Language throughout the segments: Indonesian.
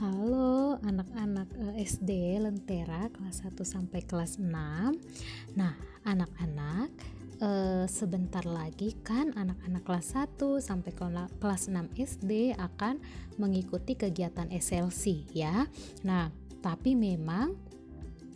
Halo anak-anak SD Lentera kelas 1 sampai kelas 6. Nah, anak-anak sebentar lagi kan anak-anak kelas 1 sampai kelas 6 SD akan mengikuti kegiatan SLC ya. Nah, tapi memang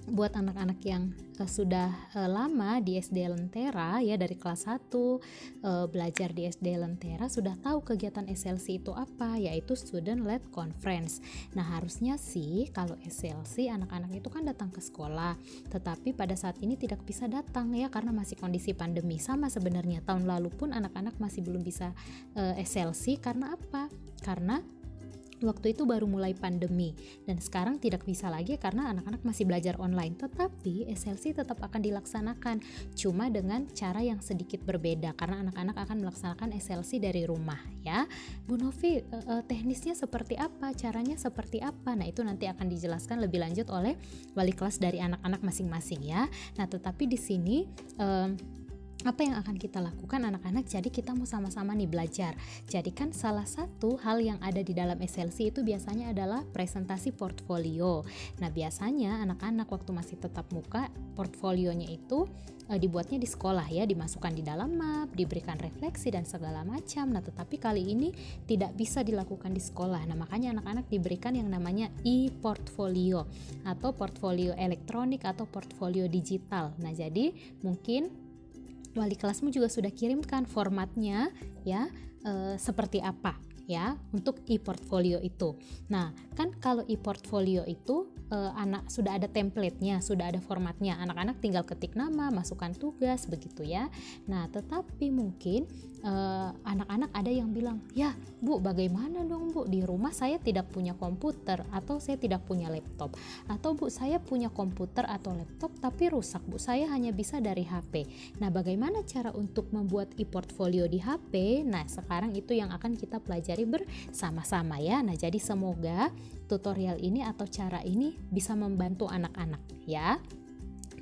buat anak-anak yang sudah lama di SD Lentera ya, dari kelas 1 belajar di SD Lentera sudah tahu kegiatan SLC itu apa, yaitu Student Led Conference. Nah, harusnya sih kalau SLC anak-anak itu kan datang ke sekolah, tetapi pada saat ini tidak bisa datang ya karena masih kondisi pandemi. Sama sebenarnya tahun lalu pun anak-anak masih belum bisa SLC karena apa? Karena waktu itu baru mulai pandemi dan sekarang tidak bisa lagi karena anak-anak masih belajar online. Tetapi SLC tetap akan dilaksanakan, cuma dengan cara yang sedikit berbeda karena anak-anak akan melaksanakan SLC dari rumah ya. Bu Novi, teknisnya seperti apa, caranya seperti apa? Nah, itu nanti akan dijelaskan lebih lanjut oleh wali kelas dari anak-anak masing-masing ya. Nah, tetapi di sini apa yang akan kita lakukan anak-anak? Jadi kita mau sama-sama nih belajar. Jadi kan salah satu hal yang ada di dalam SLC itu biasanya adalah presentasi portfolio. Nah, biasanya anak-anak waktu masih tatap muka, portfolionya itu dibuatnya di sekolah ya, dimasukkan di dalam map, diberikan refleksi dan segala macam. Nah, tetapi kali ini tidak bisa dilakukan di sekolah. Nah, makanya anak-anak diberikan yang namanya e-portfolio atau portfolio elektronik atau portfolio digital. Nah, jadi mungkin wali kelasmu juga sudah kirimkan formatnya ya, seperti apa ya untuk e-portfolio itu. Nah, kan kalau e-portfolio itu anak sudah ada template-nya, sudah ada formatnya. Anak-anak tinggal ketik nama, masukkan tugas begitu ya. Nah, tetapi mungkin anak-anak ada yang bilang, "Ya, Bu, bagaimana dong, Bu? Di rumah saya tidak punya komputer atau saya tidak punya laptop. Atau Bu, saya punya komputer atau laptop tapi rusak, Bu. Saya hanya bisa dari HP." Nah, bagaimana cara untuk membuat e-portfolio di HP? Nah, sekarang itu yang akan kita pelajari bersama-sama ya. Nah, jadi semoga tutorial ini atau cara ini bisa membantu anak-anak ya.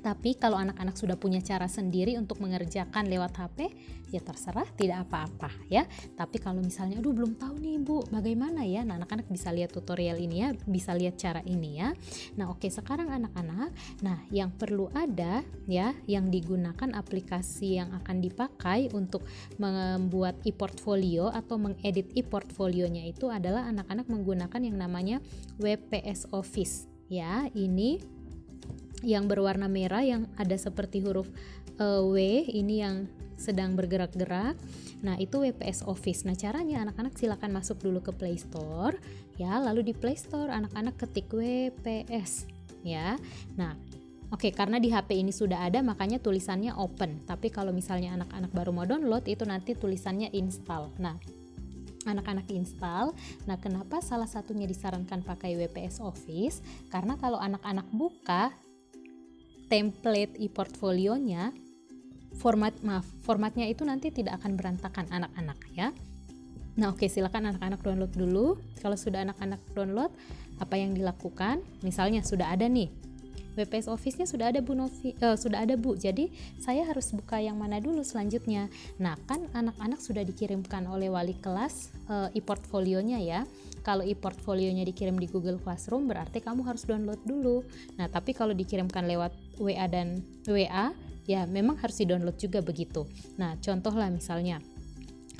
Tapi kalau anak-anak sudah punya cara sendiri untuk mengerjakan lewat HP, ya terserah, tidak apa-apa ya. Tapi kalau misalnya, aduh belum tahu nih Bu, bagaimana ya? Nah, anak-anak bisa lihat tutorial ini ya, bisa lihat cara ini ya. Nah, oke, sekarang anak-anak, nah yang perlu ada ya, yang digunakan aplikasi yang akan dipakai untuk membuat e-portfolio atau mengedit e-portfolionya itu adalah anak-anak menggunakan yang namanya WPS Office ya. Ini yang berwarna merah yang ada seperti huruf W, ini yang sedang bergerak-gerak. Nah, itu WPS Office. Nah, caranya anak-anak silakan masuk dulu ke Play Store ya, lalu di Play Store anak-anak ketik WPS ya. Nah, oke, karena di HP ini sudah ada makanya tulisannya open. Tapi kalau misalnya anak-anak baru mau download itu nanti tulisannya install. Nah, anak-anak install. Nah, kenapa salah satunya disarankan pakai WPS Office? Karena kalau anak-anak buka template e-portfolionya, formatnya itu nanti tidak akan berantakan anak-anak ya. Nah, oke, silakan anak-anak download dulu. Kalau sudah anak-anak download, apa yang dilakukan? Misalnya sudah ada nih WPS Office-nya sudah ada Bu Novi, sudah ada Bu. Jadi saya harus buka yang mana dulu selanjutnya? Nah, kan anak-anak sudah dikirimkan oleh wali kelas e-portfolionya ya. Kalau e-portfolionya dikirim di Google Classroom berarti kamu harus download dulu. Nah, tapi kalau dikirimkan lewat WA dan WA ya memang harus di-download juga begitu. Nah, contoh lah misalnya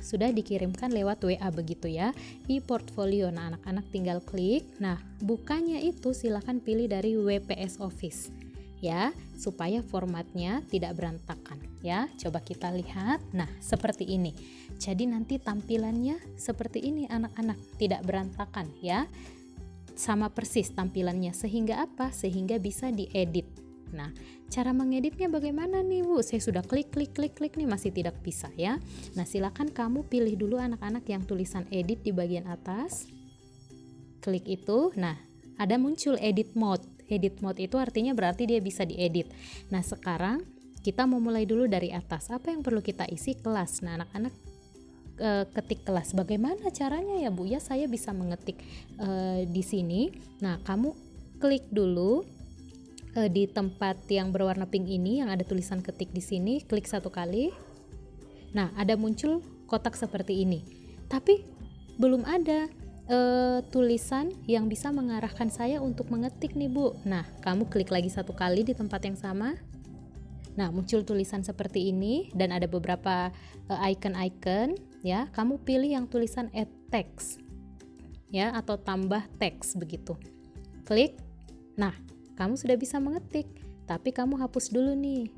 sudah dikirimkan lewat WA begitu ya, e-portfolio. Nah, anak-anak tinggal klik. Nah, bukanya itu silakan pilih dari WPS Office ya, supaya formatnya tidak berantakan ya. Coba kita lihat. Nah, seperti ini. Jadi nanti tampilannya seperti ini anak-anak, tidak berantakan ya. Sama persis tampilannya, sehingga apa? Sehingga bisa diedit. Nah, cara mengeditnya bagaimana nih Bu? Saya sudah klik nih masih tidak bisa ya. Nah, silakan kamu pilih dulu anak-anak yang tulisan edit di bagian atas. Klik itu. Nah, ada muncul edit mode. Edit mode itu artinya berarti dia bisa diedit. Nah, sekarang kita mau mulai dulu dari atas. Apa yang perlu kita isi? Kelas. Nah, anak-anak ketik kelas. Bagaimana caranya ya Bu? Ya, saya bisa mengetik di sini. Nah, kamu klik dulu di tempat yang berwarna pink ini yang ada tulisan ketik di sini, klik satu kali. Nah, ada muncul kotak seperti ini. Tapi belum ada tulisan yang bisa mengarahkan saya untuk mengetik nih Bu. Nah, kamu klik lagi satu kali di tempat yang sama. Nah, muncul tulisan seperti ini dan ada beberapa icon-icon ya. Kamu pilih yang tulisan add text ya, atau tambah teks begitu. Klik. Nah, kamu sudah bisa mengetik, tapi kamu hapus dulu nih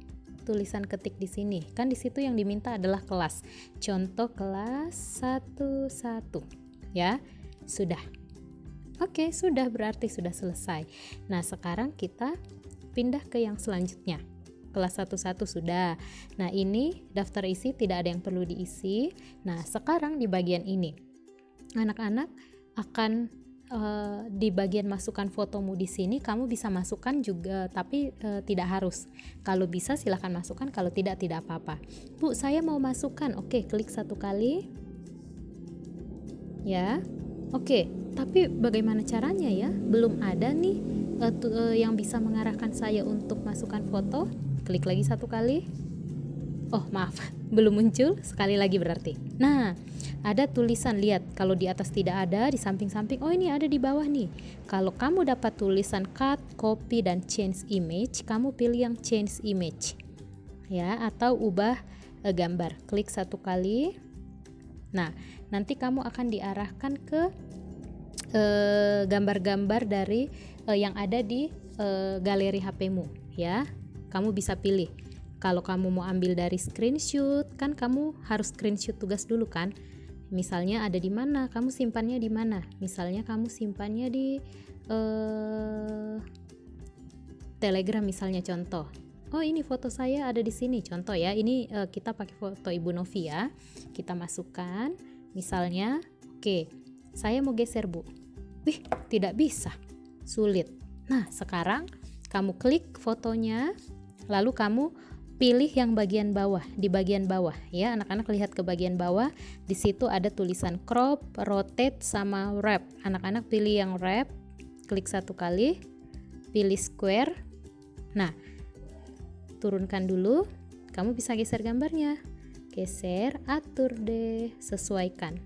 tulisan ketik di sini. Kan di situ yang diminta adalah kelas. Contoh kelas 11 ya. Sudah. Oke, sudah, berarti sudah selesai. Nah, sekarang kita pindah ke yang selanjutnya. Kelas 11 sudah. Nah, ini daftar isi tidak ada yang perlu diisi. Nah, sekarang di bagian ini anak-anak akan di bagian masukkan fotomu di sini kamu bisa masukkan juga, tapi tidak harus. Kalau bisa silahkan masukkan, kalau tidak apa-apa. Bu, saya mau masukkan. Oke, klik satu kali. Ya. Oke, tapi bagaimana caranya ya? Belum ada nih yang bisa mengarahkan saya untuk masukkan foto. Klik lagi satu kali. Oh, maaf, belum muncul. Sekali lagi berarti. Nah, ada tulisan, lihat. Kalau di atas tidak ada, di samping-samping, oh ini ada di bawah nih. Kalau kamu dapat tulisan cut, copy, dan change image, kamu pilih yang change image ya, atau ubah gambar. Klik satu kali. Nah, nanti kamu akan diarahkan ke gambar-gambar dari yang ada di galeri HP-mu ya. Kamu bisa pilih. Kalau kamu mau ambil dari screenshot, kan kamu harus screenshot tugas dulu kan. Misalnya ada di mana, kamu simpannya di mana. Misalnya kamu simpannya di Telegram misalnya, contoh. Oh, ini foto saya ada di sini, contoh ya. Ini kita pakai foto Ibu Novi ya. Kita masukkan, misalnya, oke, saya mau geser Bu. Wih, tidak bisa, sulit. Nah, sekarang kamu klik fotonya, lalu kamu pilih yang bagian bawah. Di bagian bawah ya, anak-anak lihat ke bagian bawah. Di situ ada tulisan crop, rotate, sama wrap. Anak-anak pilih yang wrap. Klik satu kali. Pilih square. Nah, turunkan dulu. Kamu bisa geser gambarnya. Geser, atur deh, sesuaikan.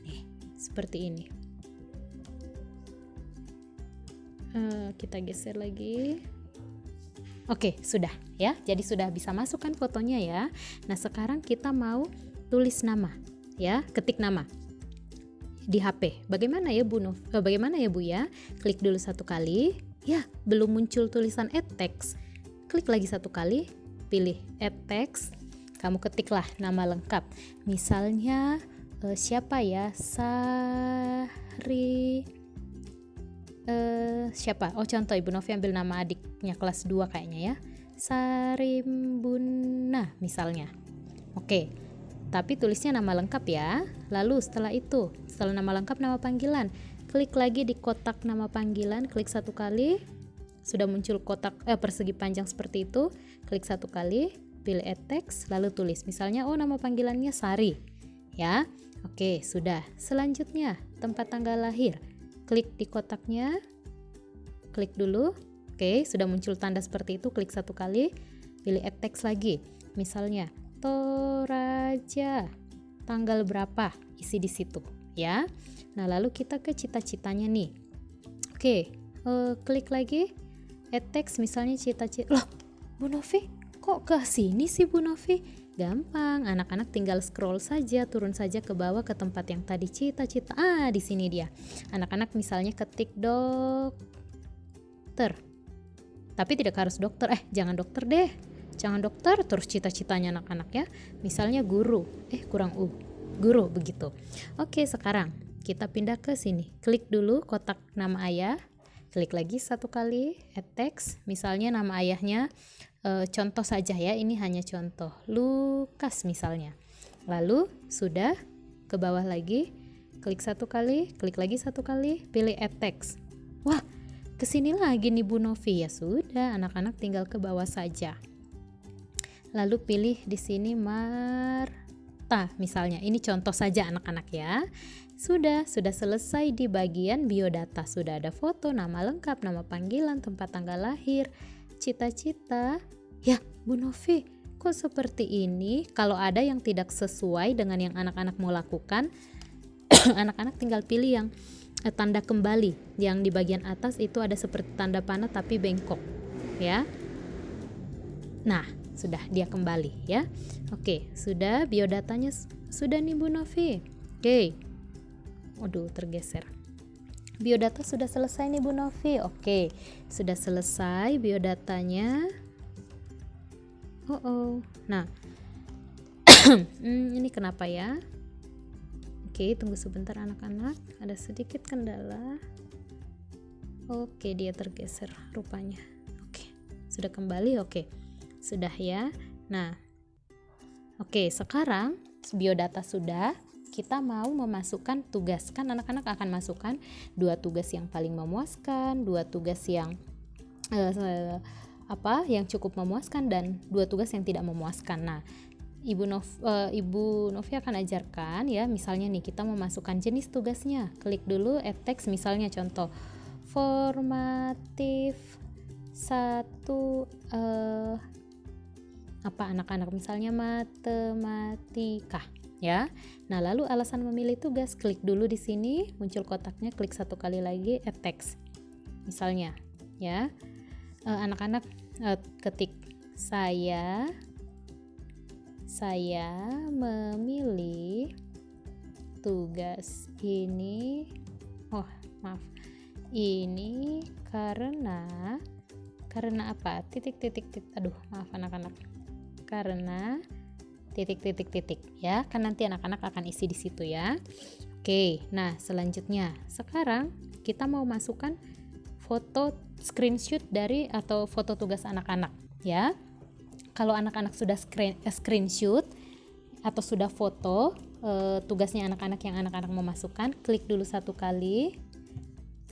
Nih, seperti ini. Kita geser lagi. Oke, sudah ya. Jadi sudah bisa masukkan fotonya ya. Nah, sekarang kita mau tulis nama ya, ketik nama di HP. Bagaimana ya Bu bagaimana ya Bu ya? Klik dulu satu kali. Ya, belum muncul tulisan add text. Klik lagi satu kali, pilih add text. Kamu ketiklah nama lengkap. Misalnya siapa ya? Sari siapa? Oh, contoh Ibu Novi ambil nama adiknya kelas 2 kayaknya ya. Sarimbuna misalnya. Oke. Tapi tulisnya nama lengkap ya. Lalu setelah nama lengkap, nama panggilan. Klik lagi di kotak nama panggilan, klik satu kali. Sudah muncul kotak persegi panjang seperti itu. Klik satu kali, pilih add text, lalu tulis. Misalnya, oh nama panggilannya Sari. Ya. Oke, sudah. Selanjutnya, tempat tanggal lahir. Klik di kotaknya, klik dulu. Oke, sudah muncul tanda seperti itu. Klik satu kali, pilih add text lagi. Misalnya Toraja, tanggal berapa, isi di situ ya. Nah, lalu kita ke cita-citanya nih. Oke, klik lagi add text, misalnya cita-cita. Loh, Bu Novi kok ke sini sih Bu Novi? Gampang, anak-anak tinggal scroll saja, turun saja ke bawah ke tempat yang tadi cita-cita. Di sini dia. Anak-anak misalnya ketik dokter. Tapi tidak harus dokter. Jangan dokter deh. Jangan dokter, terus cita-citanya anak-anak ya. Misalnya guru. Kurang U. Guru begitu. Oke, sekarang kita pindah ke sini. Klik dulu kotak nama ayah. Klik lagi satu kali add text. Misalnya nama ayahnya contoh saja ya, ini hanya contoh, Lukas misalnya. Lalu sudah ke bawah lagi, klik satu kali, klik lagi satu kali, pilih add text. Wah, kesini lagi nih Bu Novi. Ya sudah, anak-anak tinggal ke bawah saja. Lalu pilih di sini Marta misalnya. Ini contoh saja anak-anak ya. Sudah selesai di bagian biodata. Sudah ada foto, nama lengkap, nama panggilan, tempat tanggal lahir, cita-cita. Ya, Bu Novi, kok seperti ini? Kalau ada yang tidak sesuai dengan yang anak-anak mau lakukan, anak-anak tinggal pilih yang tanda kembali, yang di bagian atas itu ada seperti tanda panah tapi bengkok ya. Nah, sudah dia kembali ya. Oke, sudah biodatanya sudah nih Bu Novi. Oke. Waduh, tergeser. Biodata sudah selesai nih Bu Novi. Oke, sudah selesai biodatanya. Nah, ini kenapa ya? Oke, tunggu sebentar anak-anak. Ada sedikit kendala. Oke, dia tergeser rupanya. Oke, sudah kembali. Oke, sudah ya. Nah, oke, sekarang biodata sudah. Kita mau memasukkan tugas. Kan anak-anak akan masukkan 2 tugas yang paling memuaskan, 2 tugas yang yang cukup memuaskan, dan 2 tugas yang tidak memuaskan. Nah, Ibu Novi akan ajarkan ya, misalnya nih kita memasukkan jenis tugasnya. Klik dulu add text, misalnya contoh formatif 1 anak-anak, misalnya matematika ya. Nah, lalu alasan memilih tugas, klik dulu di sini, muncul kotaknya, klik 1 kali lagi add text. Misalnya ya, anak-anak ketik saya memilih tugas ini. Ini karena apa? Anak-anak. Karena titik ya, kan nanti anak-anak akan isi di situ ya. Oke, nah selanjutnya sekarang kita mau masukkan foto screenshot dari atau foto tugas anak-anak ya. Kalau anak-anak sudah screenshot atau sudah foto tugasnya anak-anak yang anak-anak mau masukkan, klik dulu 1 kali.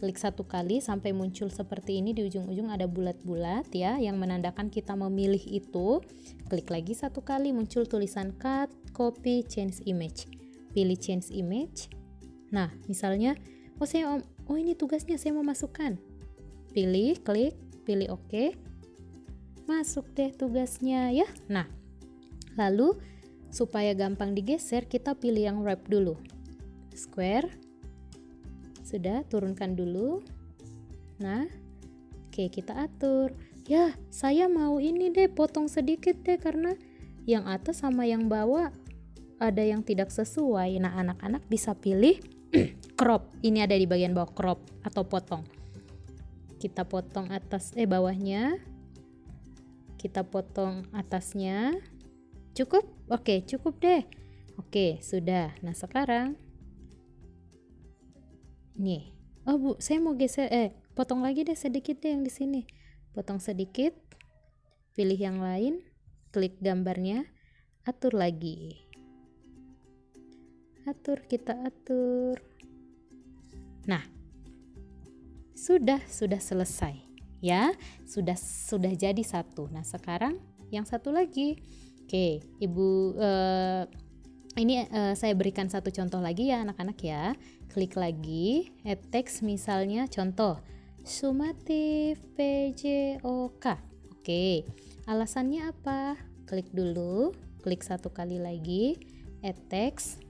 Klik 1 kali sampai muncul seperti ini, di ujung-ujung ada bulat-bulat ya yang menandakan kita memilih itu. Klik lagi 1 kali, muncul tulisan cut, copy, change image. Pilih change image. Nah, misalnya ini tugasnya saya mau masukkan. Klik, pilih oke. Masuk deh tugasnya ya. Nah, lalu supaya gampang digeser, kita pilih yang wrap dulu. Square. Sudah, turunkan dulu. Nah, oke, kita atur. Ya, saya mau ini deh, potong sedikit deh karena yang atas sama yang bawah ada yang tidak sesuai. Nah, anak-anak bisa pilih crop. Ini ada di bagian bawah, crop atau potong. Kita potong bawahnya. Kita potong atasnya. Cukup? Oke, cukup deh. Oke, sudah. Nah, sekarang nih. Oh, Bu, saya mau geser potong lagi deh sedikit deh yang di sini. Potong sedikit. Pilih yang lain. Klik gambarnya. Atur lagi. Kita atur. Nah, sudah selesai. Ya, sudah jadi 1. Nah, sekarang yang 1 lagi. Oke, Ibu ini saya berikan 1 contoh lagi ya anak-anak ya. Klik lagi add text, misalnya contoh sumatif PJOK. Oke, alasannya apa? Klik dulu, klik 1 kali lagi add text.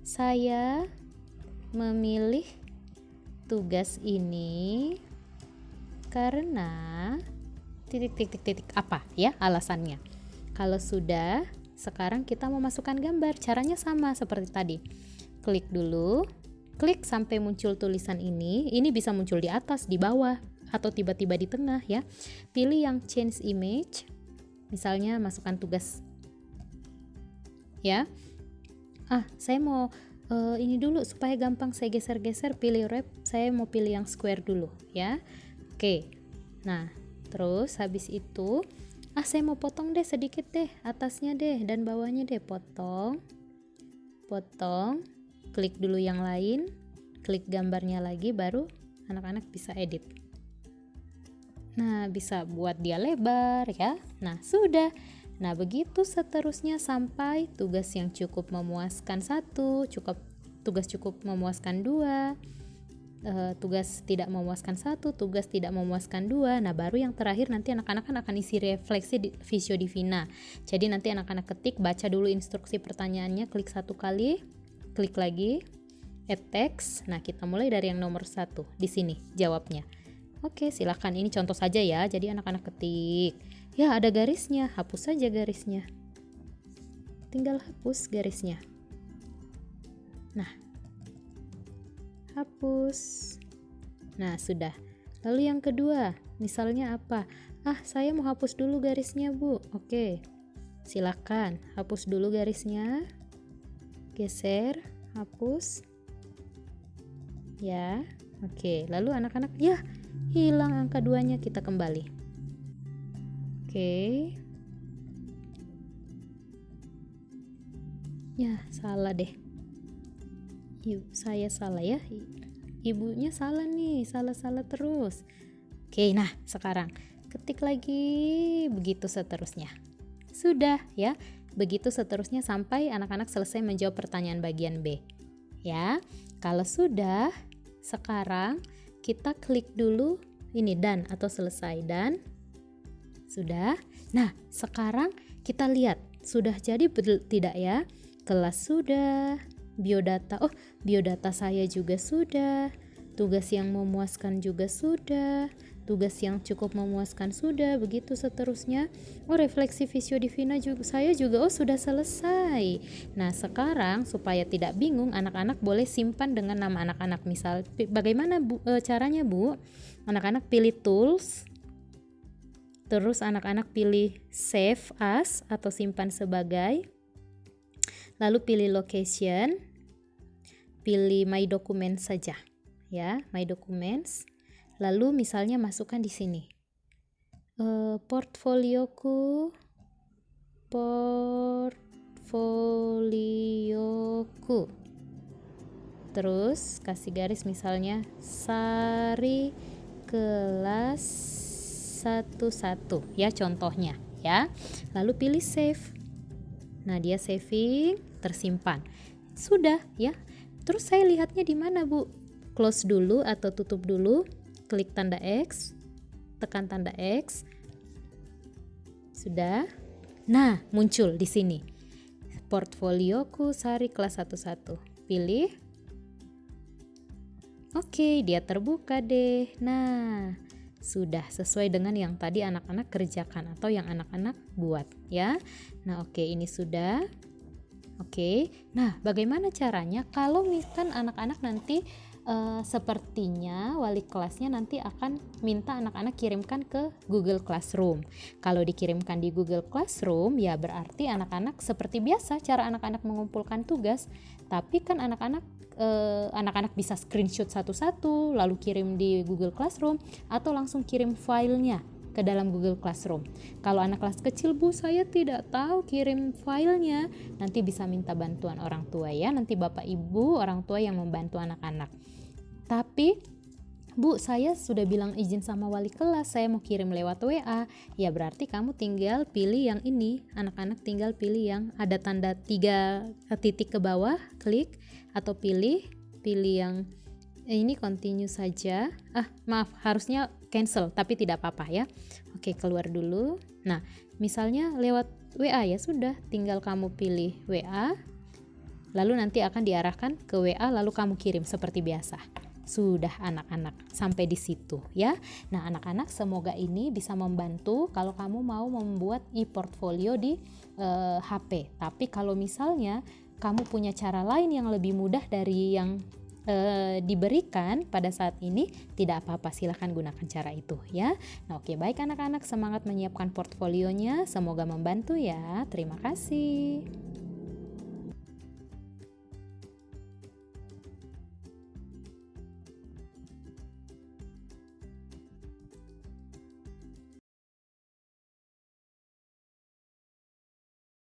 Saya memilih tugas ini karena titik apa ya alasannya. Kalau sudah, sekarang kita memasukkan gambar. Caranya sama seperti tadi. Klik dulu, klik sampai muncul tulisan ini. Ini bisa muncul di atas, di bawah, atau tiba-tiba di tengah ya. Pilih yang change image. Misalnya masukkan tugas. Ya. Saya mau ini dulu supaya gampang saya geser-geser, pilih wrap. Saya mau pilih yang square dulu ya. Oke. Nah, terus habis itu saya mau potong deh sedikit deh, atasnya deh dan bawahnya deh, potong. Klik dulu yang lain, klik gambarnya lagi, baru anak-anak bisa edit. Nah, bisa buat dia lebar ya. Nah, sudah. Nah, begitu seterusnya sampai tugas yang cukup memuaskan 1, tugas cukup memuaskan 2, tugas tidak memuaskan 1, tugas tidak memuaskan 2. Nah, baru yang terakhir nanti anak-anak akan isi refleksi di Visio Divina. Jadi nanti anak-anak ketik, baca dulu instruksi pertanyaannya, klik 1 kali, klik lagi add text. Nah, kita mulai dari yang nomor 1 di sini jawabnya. Oke, silakan, ini contoh saja ya. Jadi anak-anak ketik. Ya, ada garisnya, hapus saja garisnya. Tinggal hapus garisnya. Nah, hapus. Nah, sudah. Lalu yang kedua, misalnya apa? Saya mau hapus dulu garisnya, Bu. Oke. Silakan, hapus dulu garisnya. Geser, hapus. Ya. Oke, lalu anak-anak, ya, hilang angka 2-nya, kita kembali. Oke. Ya, salah deh. Saya salah ya. Ibunya salah nih, salah-salah terus. Oke, nah sekarang ketik lagi, begitu seterusnya. Sudah ya, begitu seterusnya sampai anak-anak selesai menjawab pertanyaan bagian B. Ya, kalau sudah, sekarang kita klik dulu ini done atau selesai, dan sudah. Nah, sekarang kita lihat sudah jadi tidak ya? Kelas sudah, biodata, biodata saya juga sudah, tugas yang memuaskan juga sudah, tugas yang cukup memuaskan sudah, begitu seterusnya. Refleksi visio divina juga saya juga sudah selesai. Nah, sekarang supaya tidak bingung, anak-anak boleh simpan dengan nama anak-anak. Misal bagaimana caranya, Bu? Anak-anak pilih tools, terus anak-anak pilih save as atau simpan sebagai, lalu pilih location, pilih my documents saja ya, my documents. Lalu misalnya masukkan di sini portfolioku, terus kasih garis misalnya Sari kelas 11 ya, contohnya ya. Lalu pilih save. Nah, dia saving, tersimpan. Sudah ya. Terus saya lihatnya di mana, Bu? Close dulu atau tutup dulu. Klik tanda X, tekan tanda X. Sudah. Nah, muncul di sini. Portfolioku Sari kelas 11. Pilih. Oke, dia terbuka deh. Nah, sudah sesuai dengan yang tadi anak-anak kerjakan atau yang anak-anak buat ya. Nah, oke, ini sudah. Oke. Nah, bagaimana caranya kalau misalkan anak-anak nanti sepertinya wali kelasnya nanti akan minta anak-anak kirimkan ke Google Classroom. Kalau dikirimkan di Google Classroom ya berarti anak-anak seperti biasa cara anak-anak mengumpulkan tugas, tapi kan anak-anak bisa screenshot satu-satu lalu kirim di Google Classroom atau langsung kirim filenya ke dalam Google Classroom. Kalau anak kelas kecil, Bu, saya tidak tahu kirim filenya, nanti bisa minta bantuan orang tua ya, nanti Bapak Ibu orang tua yang membantu anak-anak. Tapi Bu, saya sudah bilang izin sama wali kelas, saya mau kirim lewat WA. Ya berarti kamu tinggal pilih yang ini, anak-anak tinggal pilih yang ada tanda 3 titik ke bawah, klik, atau pilih yang ini continue saja. Maaf, harusnya cancel, tapi tidak apa-apa ya. Oke, keluar dulu. Nah, misalnya lewat WA ya sudah, tinggal kamu pilih WA, lalu nanti akan diarahkan ke WA, lalu kamu kirim seperti biasa. Sudah anak-anak, sampai di situ ya. Nah, anak-anak semoga ini bisa membantu kalau kamu mau membuat e-portfolio di HP. Tapi kalau misalnya kamu punya cara lain yang lebih mudah dari yang diberikan pada saat ini, tidak apa-apa, silahkan gunakan cara itu ya. Nah, oke, baik anak-anak, semangat menyiapkan portfolionya, semoga membantu ya. Terima kasih.